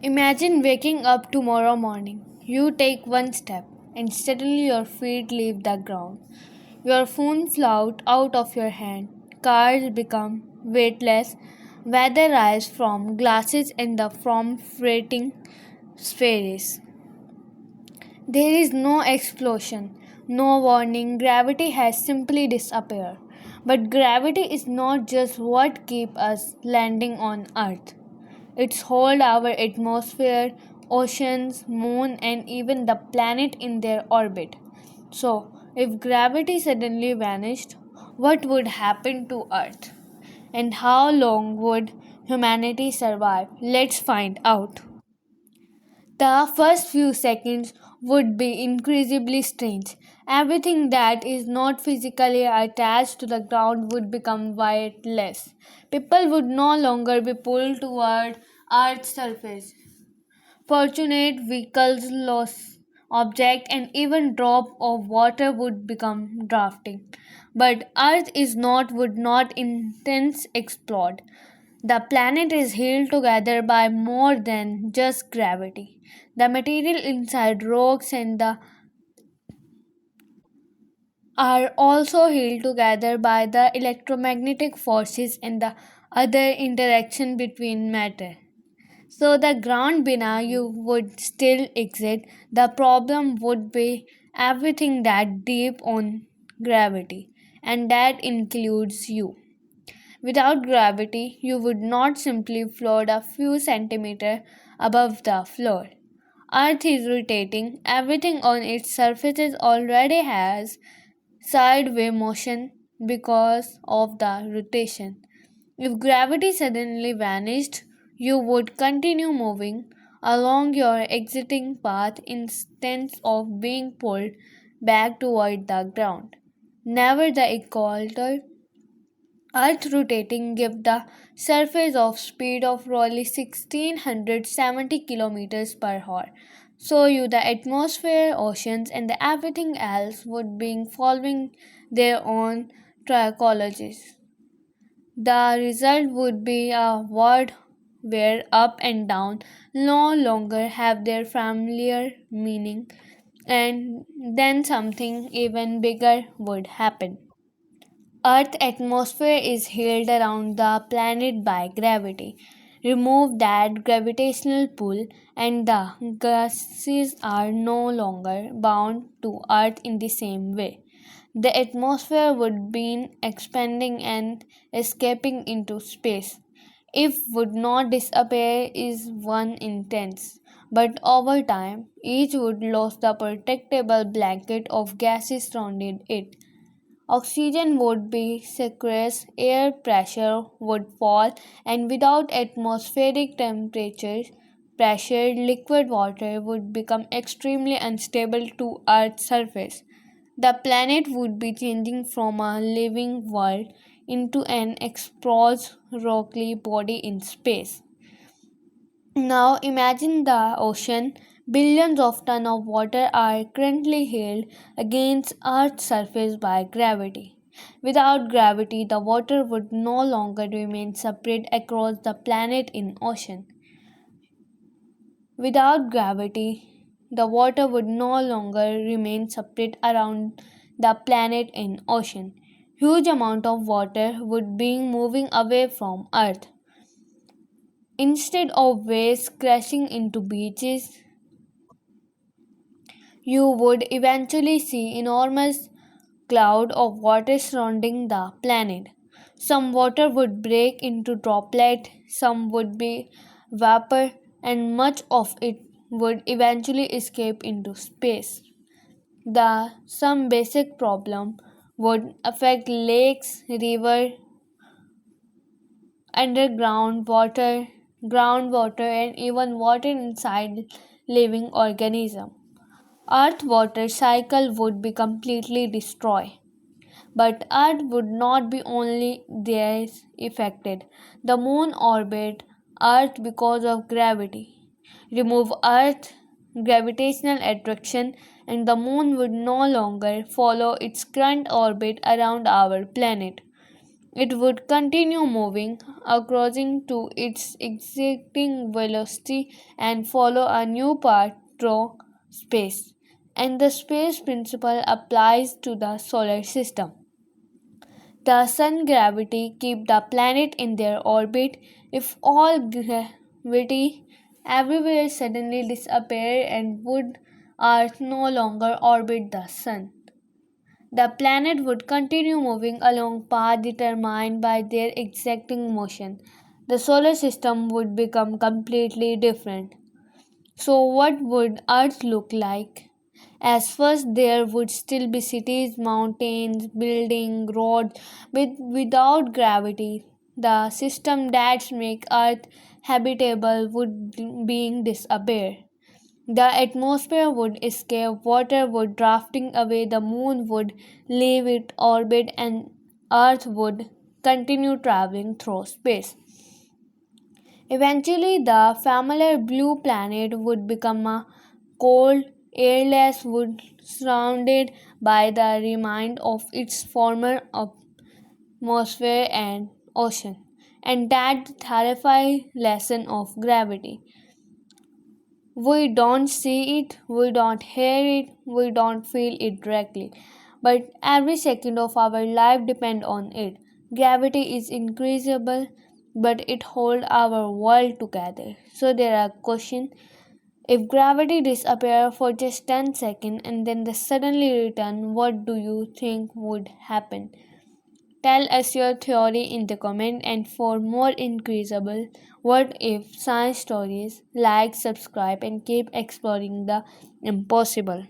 Imagine waking up tomorrow morning. You take one step and suddenly your feet leave the ground. Your phone floats out of your hand. Cars become weightless. Weather rise from glasses and the from freighting spheres. There is no explosion, no warning. Gravity has simply disappeared. But gravity is not just what keeps us landing on Earth. It's hold our atmosphere, oceans, moon, and even the planet in their orbit. So, if gravity suddenly vanished, what would happen to Earth? And how long would humanity survive? Let's find out. The first few seconds would be incredibly strange. Everything that is not physically attached to the ground would become weightless. People would no longer be pulled toward Earth's surface. Fortunate vehicles lost object and even drop of water would become drafting. But Earth is not would not intense explode. The planet is held together by more than just gravity. The material inside rocks and the are also held together by the electromagnetic forces and the other interaction between matter. So the ground beneath you would still exist. The problem would be everything that deep on gravity, and that includes you. Without gravity, you would not simply float a few centimeters above the floor. Earth is rotating. Everything on its surface already has sideway motion because of the rotation. If gravity suddenly vanished, you would continue moving along your exiting path instead of being pulled back toward the ground. Never the equator. Earth rotating give the surface of speed of roughly 1670 kilometers per hour. So you the atmosphere, oceans and the everything else would be following their own trajectories. The result would be a world where up and down no longer have their familiar meaning, and then something even bigger would happen. Earth's atmosphere is held around the planet by gravity. Remove that gravitational pull, and the gases are no longer bound to Earth in the same way. The atmosphere would be expanding and escaping into space. If would not disappear is one intense, but over time each would lose the protectable blanket of gases surrounding it. Oxygen would be scarce, air pressure would fall, and without atmospheric temperature pressure, liquid water would become extremely unstable to Earth's surface. The planet would be changing from a living world into an exposed rocky body in space. Now imagine the ocean. Billions of tons of water are currently held against Earth's surface by gravity. Without gravity, the water would no longer remain separate across the planet in ocean. Without gravity, the water would no longer remain separate around the planet in ocean. Huge amount of water would be moving away from Earth. Instead of waves crashing into beaches, you would eventually see enormous cloud of water surrounding the planet. Some water would break into droplets, some would be vapor, and much of it would eventually escape into space. The some basic problem would affect lakes, river, underground water, groundwater, and even water inside living organism. Earth water cycle would be completely destroyed. But Earth would not be only these affected. The moon orbit Earth because of gravity. Remove Earth gravitational attraction and the moon would no longer follow its current orbit around our planet. it would continue moving according to its existing velocity and follow a new path through space. And the space principle applies to the solar system. The sun gravity keep the planet in their orbit. If all gravity everywhere suddenly disappear and would Earth no longer orbit the sun, the planet would continue moving along path determined by their exacting motion. The solar system would become completely different. So what would Earth look like? As first there would still be cities, mountains, buildings, roads without gravity. The system that make Earth habitable would being disappear. The atmosphere would escape, water would drafting away, the moon would leave its orbit, and Earth would continue traveling through space. Eventually, the familiar blue planet would become a cold, airless wood surrounded by the remains of its former atmosphere and ocean. And that terrifying lesson of gravity. We don't see it, we don't hear it, we don't feel it directly. But every second of our life depends on it. Gravity is increasable, but it holds our world together. So there are questions. If gravity disappear for just 10 seconds and then they suddenly return, what do you think would happen? Tell us your theory in the comment, and for more increasable what if science stories, like, subscribe and keep exploring the impossible.